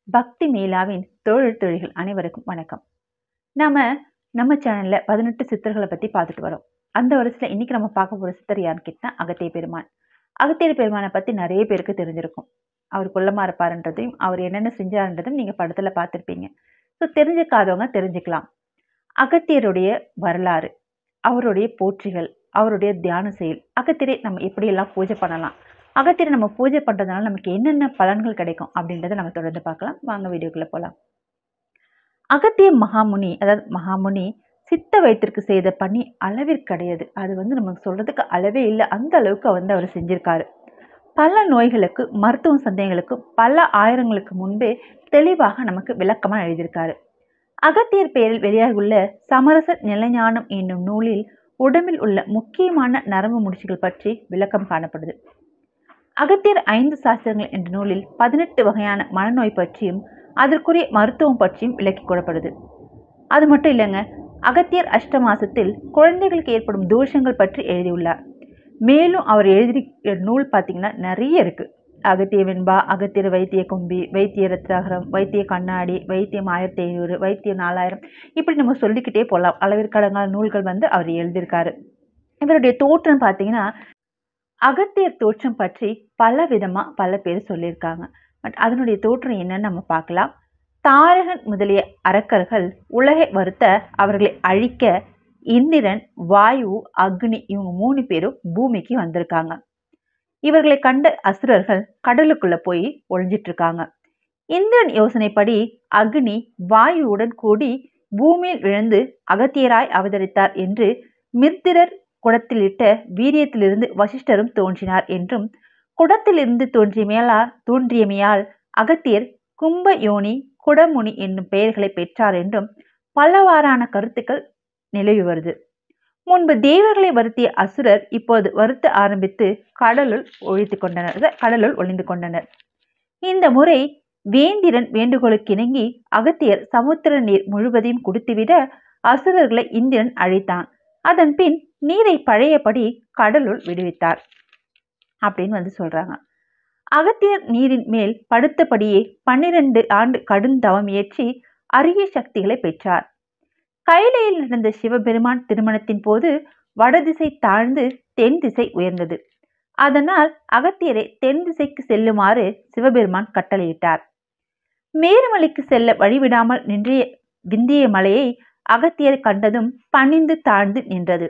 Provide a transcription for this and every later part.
பக்தி மேலாவின் தொழில்கள் அனைவருக்கும் வணக்கம். நம்ம சேனல்ல 18 சித்தர்களை பத்தி பார்த்துட்டு வரோம். அந்த வருஷத்துல இன்னைக்கு நம்ம பார்க்க போற சித்தர் யாருன்னு கேட்டா அகத்திய பெருமான். அகத்திய பெருமானை பத்தி நிறைய பேருக்கு தெரிஞ்சிருக்கும். அவர் குள்ளமா இருப்பாருன்றதையும் அவர் என்னென்ன செஞ்சாருன்றதும் நீங்க படத்துல பார்த்திருப்பீங்க. ஸோ தெரிஞ்சுக்காதவங்க தெரிஞ்சுக்கலாம். அகத்தியருடைய வரலாறு, அவருடைய போற்றிகள், அவருடைய தியான செயல், அகத்தியரை நம்ம எப்படியெல்லாம் பூஜை பண்ணலாம், அகத்தியரை நம்ம பூஜை பண்றதுனால நமக்கு என்னென்ன பலன்கள் கிடைக்கும் அப்படின்றத நம்ம தொடர்ந்து பார்க்கலாம். வாங்க வீடியோக்குள்ள போகலாம். அகத்திய மகாமுனி, அதாவது மகாமுனி சித்த வைத்திற்கு செய்த பணி அளவிற்கு கிடையாது. அது நமக்கு சொல்றதுக்கு அளவே இல்லை. அந்த அளவுக்கு அவர் செஞ்சிருக்காரு. பல நோய்களுக்கு மருத்துவ சந்தேகங்களுக்கு பல ஆயிரங்களுக்கு முன்பே தெளிவாக நமக்கு விளக்கமா எழுதியிருக்காரு. அகத்தியர் பெயரில் வெளியாகியுள்ள சமரச நிலைஞானம் என்னும் நூலில் உடம்பில் உள்ள முக்கியமான நரம்பு முடிச்சுகள் பற்றி விளக்கம் காணப்படுது. அகத்தியர் 5 சாஸ்திரங்கள் என்ற நூலில் 18 வகையான மனநோய் பற்றியும் அதற்குரிய மருத்துவம் பற்றியும் விளக்கி கூறப்படுது. அது மட்டும் இல்லைங்க, அகத்தியர் அஷ்டமாசத்தில் குழந்தைகளுக்கு ஏற்படும் தோஷங்கள் பற்றி எழுதியுள்ளார். மேலும் அவர் எழுதிய நூல் பார்த்தீங்கன்னா நிறைய இருக்கு. அகத்திய வெண்பா, அகத்தியர் வைத்திய கொம்பி, வைத்திய ரத்னாகரம், வைத்திய கண்ணாடி, வைத்தியம் 1500, வைத்தியம் 4000, இப்படி நம்ம சொல்லிக்கிட்டே போகலாம். அளவிற்கடங்காத நூல்கள் அவர் எழுதியிருக்காரு. இவருடைய தோற்றம் பார்த்தீங்கன்னா, அகத்தியர் தோற்றம் பற்றி பல விதமா பல பேர் சொல்லியிருக்காங்க. பட் அதனுடைய தோற்றம் என்னன்னு நம்ம பார்க்கலாம். தாரகன் முதலிய அரக்கர்கள் உலகை வருத்த அவர்களை அழிக்க இந்திரன், வாயு, அக்னி இவங்க 3 பேரும் பூமிக்கு வந்திருக்காங்க. இவர்களை கண்ட அசுரர்கள் கடலுக்குள்ள போய் ஒழிஞ்சிட்டு இருக்காங்க. இந்திரன் யோசனைப்படி அக்னி வாயுவுடன் கூடி பூமியில் விழுந்து அகத்தியராய் அவதரித்தார் என்று, மிர்திரர் குடத்திலிட்ட வீரியத்திலிருந்து வசிஷ்டரும் தோன்றினார் என்றும், குடத்திலிருந்து தோன்றியமையால் அகத்தியர் கும்ப யோனி, குடமுனி என்னும் பெயர்களை பெற்றார் என்றும் பலவாறான கருத்துக்கள் நிலவி வருது. முன்பு தேவர்களை வருத்திய அசுரர் இப்போது வருத்த ஆரம்பித்து கடலுள் ஒளிந்து கொண்டனர். இந்த முறை வேந்திரன் வேண்டுகோளுக்கு இணங்கி அகத்தியர் சமுத்திர நீர் முழுவதையும் குடித்துவிட அசுரர்களை இந்திரன் அழித்தான். அதன் பின் நீரை பழையபடி கடலுள் விடுவித்தார் அப்படின்னு சொல்றாங்க. அகத்தியர் நீரின் மேல் படுத்தபடியே 12 ஆண்டு கடும் தவம் இயற்றி அரிய சக்திகளை பெற்றார். கைலையில் நடந்த சிவபெருமான் திருமணத்தின் போது வடதிசை தாழ்ந்து தென் திசை உயர்ந்தது. அதனால் அகத்தியரை தென் திசைக்கு செல்லுமாறு சிவபெருமான் கட்டளையிட்டார். மேருமலைக்கு செல்ல வழிவிடாமல் நின்றிய விந்திய மலையை அகத்தியர் கண்டதும் பணிந்து தாழ்ந்து நின்றது.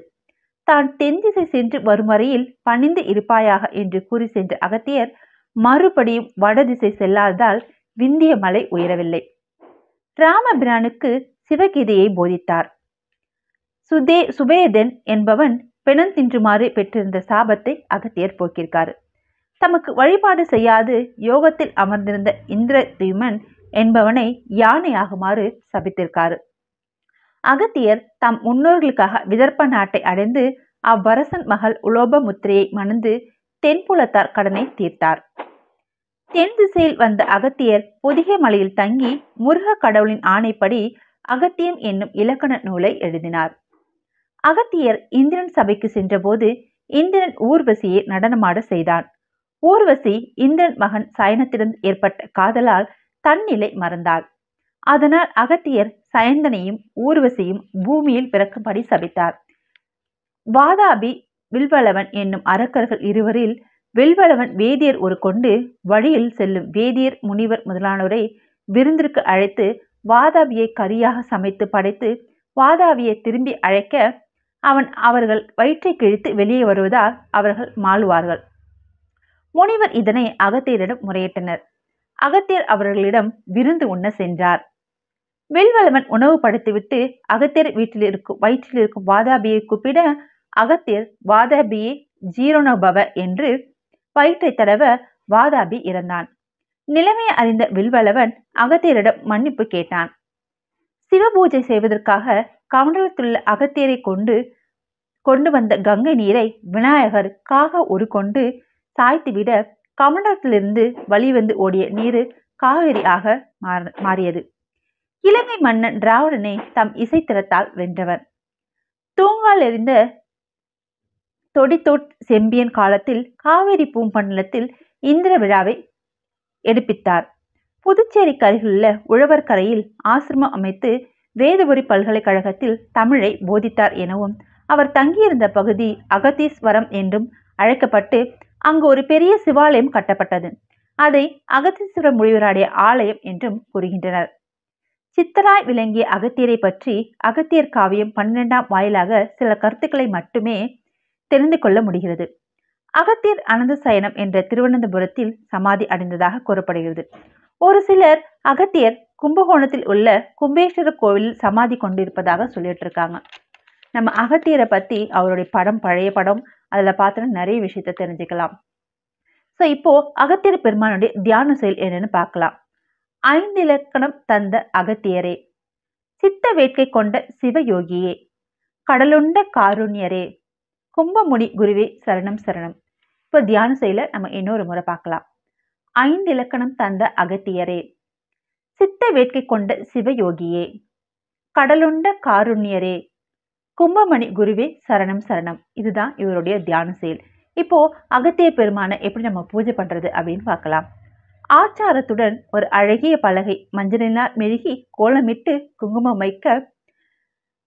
தான் தென் திசை சென்று வரும் வரையில் பணிந்து இருப்பாயாக என்று கூறி சென்ற அகத்தியர் மறுபடியும் வடதிசை செல்லாததால் விந்திய மலை உயரவில்லை. ராமபிரானுக்கு சிவகீதையை போதித்தார். சுபேதன் என்பவன் பெணம் தின்றுமாறு பெற்றிருந்த சாபத்தை அகத்தியர் போக்கியிருக்காரு. தமக்கு வழிபாடு செய்யாது யோகத்தில் அமர்ந்திருந்த இந்திரத்யுமன் என்பவனை யானையாகுமாறு சபித்திருக்காரு. அகத்தியர் தம் முன்னோர்களுக்காக விதர்ப்ப நாட்டை அடைந்து அவ்வரசன் மகள் உலோபமுத்திரையை மணந்து தென்புலத்தார் கடனை தீர்த்தார். தென் திசையில் வந்த அகத்தியர் பொதிகை மலையில் தங்கி முருக கடவுளின் ஆணைப்படி அகத்தியம் என்னும் இலக்கண நூலை எழுதினார். அகத்தியர் இந்திரன் சபைக்கு சென்றபோது இந்திரன் ஊர்வசியை நடனமாட செய்தான். ஊர்வசி இந்திரன் மகன் சயனத்திடம் ஏற்பட்ட காதலால் தன்னிலை மறந்தாள். அதனால் அகத்தியர் சயந்தனையும் ஊர்வசியும் பூமியில் பிறக்கும்படி சபித்தார். வாதாபி, வில்வலவன் என்னும் அரக்கர்கள் இருவரில் வில்வலவன் வேதியர் ஒரு கொண்டு வழியில் செல்லும் வேதியர், முனிவர் முதலானோரை விருந்திற்கு அழைத்து வாதாபியை கரியாக சமைத்து படைத்து வாதாபியை திரும்பி அழைக்க அவர்கள் வயிற்றை கிழித்து வெளியே வருவதால் அவர்கள் மாளுவார்கள். முனிவர் இதனை அகத்தியரிடம் முறையிட்டனர். அகத்தியர் அவர்களிடம் விருந்து உண்ண சென்றார். வில்வலவன் உணவு படைத்துவிட்டு அகத்தியர் வயிற்றில் இருக்கும் வாதாபியை கூப்பிட அகத்தியர் வாதாபியை ஜீரணோபவ என்று வயிற்றை தடவ வாதாபி இறந்தான். நிலைமையை அறிந்த வில்வலவன் அகத்தியரிடம் மன்னிப்பு கேட்டான். சிவபூஜை செய்வதற்காக கமண்டலத்திலுள்ள அகத்தியரை கொண்டு வந்த கங்கை நீரை விநாயகர் காக ஒரு கொண்டு சாய்த்துவிட கமண்டலத்திலிருந்து வழிவந்து ஓடிய நீர் காவிரி ஆக மாறியது. இலங்கை மன்னன் திராவிடனை தம் இசைத்திறத்தால் வென்றவர். தூங்கால் எறிந்த தொடித்தோட் செம்பியன் காலத்தில் காவிரி பூம்பண்டலத்தில் இந்திர விழாவை எடுப்பித்தார். புதுச்சேரிக்கு அருகிலுள்ள உழவர் கரையில் ஆசிரமம் அமைத்து வேதபுரி பல்கலைக்கழகத்தில் தமிழை போதித்தார் எனவும், அவர் தங்கியிருந்த பகுதி அகத்தீஸ்வரம் என்றும் அழைக்கப்பட்டு அங்கு ஒரு பெரிய சிவாலயம் கட்டப்பட்டது. அதை அகத்தீஸ்வர முனிவருடைய ஆலயம் என்றும் கூறுகின்றனர். சித்தராய் விளங்கிய அகத்தியரை பற்றி அகத்தியர் காவியம் 12ஆம் வாயிலாக சில கருத்துக்களை மட்டுமே தெரிந்து கொள்ள முடிகிறது. அகத்தியர் அனந்த சயனம் என்ற திருவனந்தபுரத்தில் சமாதி அடைந்ததாக கூறப்படுகிறது. ஒரு சிலர் அகத்தியர் கும்பகோணத்தில் உள்ள கும்பேஸ்வரர் கோவிலில் சமாதி கொண்டிருப்பதாக சொல்லிட்டு இருக்காங்க. நம்ம அகத்தியரை பத்தி அவருடைய படம், பழைய படம், அதுல பார்த்தோன்னா நிறைய விஷயத்த தெரிஞ்சுக்கலாம். ஸோ இப்போ அகத்தியர் பெருமானுடைய தியான செயல் என்னன்னு பார்க்கலாம். 5 இலக்கணம் தந்த அகத்தியரே, சித்த வேட்கை கொண்ட சிவயோகியே, கடலுண்ட காருண்யரே, கும்பமுனி குருவே சரணம் சரணம். இப்போ தியான செயலை நம்ம இன்னொரு முறை பார்க்கலாம். 5 இலக்கணம் தந்த அகத்தியரே, சித்த வேட்கை கொண்ட சிவயோகியே, கடலுண்ட காருண்யரே, கும்பமணி குருவே சரணம் சரணம். இதுதான் இவருடைய தியான செயல். இப்போ அகத்திய பெருமானை எப்படி நம்ம பூஜை பண்றது அப்படின்னு பார்க்கலாம். ஆச்சாரத்துடன் ஒரு அழகிய பலகை மஞ்சளினால் மெழுகி கோலமிட்டு குங்குமம் வைக்க,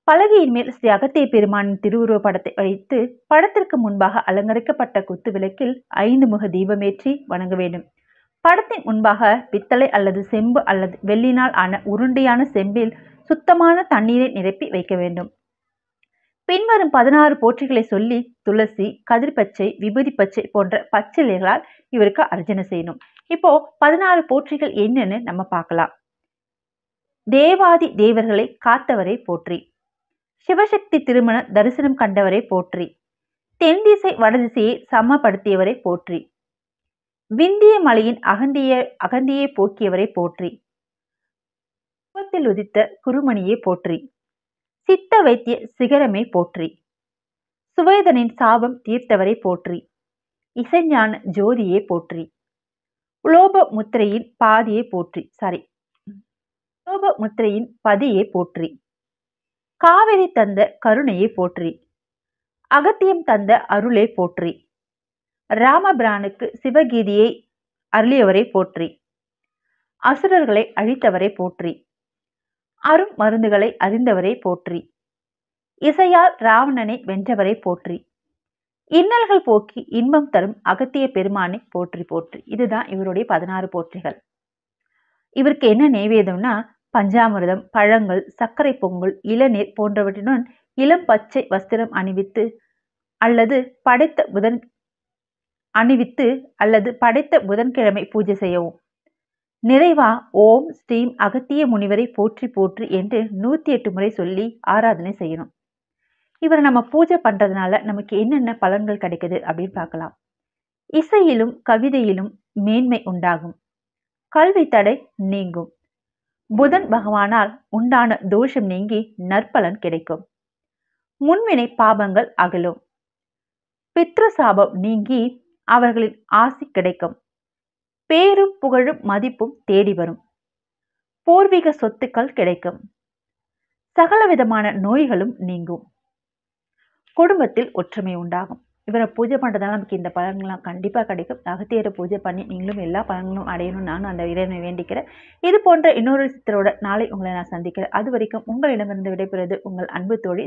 பலகையின் மேல் ஸ்ரீ அகத்திய பெருமானின் திருவுருவ படத்தை வைத்து படத்திற்கு முன்பாக அலங்கரிக்கப்பட்ட குத்து விளக்கில் 5 முக தீபமேற்றி வணங்க வேண்டும். படத்தின் முன்பாக பித்தளை அல்லது செம்பு அல்லது வெள்ளினால் ஆன உருண்டையான செம்பில் சுத்தமான தண்ணீரை நிரப்பி வைக்க வேண்டும். பின்வரும் 16 போற்றிகளை சொல்லி துளசி, கதிர்பச்சை, விபூதி பச்சை போன்ற பச்சை இலைகளால் இவருக்கு அர்ச்சனை செய்யணும். இப்போ 16 போற்றிகள் என்னன்னு நம்ம பார்க்கலாம். தேவாதி தேவர்களை காத்தவரை போற்றி, சிவசக்தி திருமண தரிசனம் கண்டவரை போற்றி, தென் திசை வடதிசையை சமப்படுத்தியவரை போற்றி, விந்திய மலையின் அகந்தியை போக்கியவரை போற்றி, கோபத்தில் உதித்த குருமணியை போற்றி, சித்த வைத்திய சிகரமே போற்றி, சுவேதனின் சாபம் தீர்த்தவரை போற்றி, இசைஞான ஜோதியை போற்றி, உலோப முத்திரையின் பதியை போற்றி, காவிரி தந்த கருணையை போற்றி, அகத்தியம் தந்த அருளை போற்றி, ராமபிரானுக்கு சிவகீதியை அருளியவரை போற்றி, அசுரர்களை அழித்தவரை போற்றி, அரும் மருந்துகளை அறிந்தவரை போற்றி, இசையால் ராவணனை வென்றவரை போற்றி, இன்னல்கள் போக்கி இன்பம் தரும் அகத்திய பெருமானை போற்றி போற்றி. இதுதான் இவருடைய 16 போற்றிகள். இவருக்கு என்ன நைவேதம்னா, பஞ்சாமிர்தம், பழங்கள், சர்க்கரை பொங்கல், இளநீர் போன்றவற்றுடன் இளம் பச்சை வஸ்திரம் அணிவித்து அல்லது படைத்த புதன்கிழமை பூஜை செய்யவும். நிறைவா ஓம் ஸ்ரீம் அகத்திய முனிவரை போற்றி போற்றி என்று 108 முறை சொல்லி ஆராதனை செய்யணும். இவரை நம்ம பூஜை பண்றதுனால நமக்கு என்னென்ன பலன்கள் கிடைக்குது அப்படின்னு பார்க்கலாம். இசையிலும் கவிதையிலும் மேன்மை உண்டாகும், கல்வி தடை நீங்கும், புதன் பகவானால் உண்டான தோஷம் நீங்கி நற்பலன் கிடைக்கும், முன்வினை பாபங்கள் அகலும், பித்ரு சாபம் நீங்கி அவர்களின் ஆசி கிடைக்கும், பேரும் புகழும் மதிப்பும் தேடி வரும், பூர்வீக சொத்துக்கள் கிடைக்கும், சகலவிதமான நோய்களும் நீங்கும், குடும்பத்தில் ஒற்றுமை உண்டாகும். இவரை பூஜை பண்றதால நமக்கு இந்த பலன்கள்லாம் கண்டிப்பா கிடைக்கும். அகத்தியரை பூஜை பண்ணி நீங்களும் எல்லா பலன்களும் அடையணும் நானும் அந்த இறைவனை வேண்டிக்கிறேன். இது போன்ற இன்னொரு சித்தரோட நாளை உங்களை நான் சந்திக்கிறேன். அது வரைக்கும் உங்களிடமிருந்து விடைபெறுவது உங்கள் அன்பு தோழி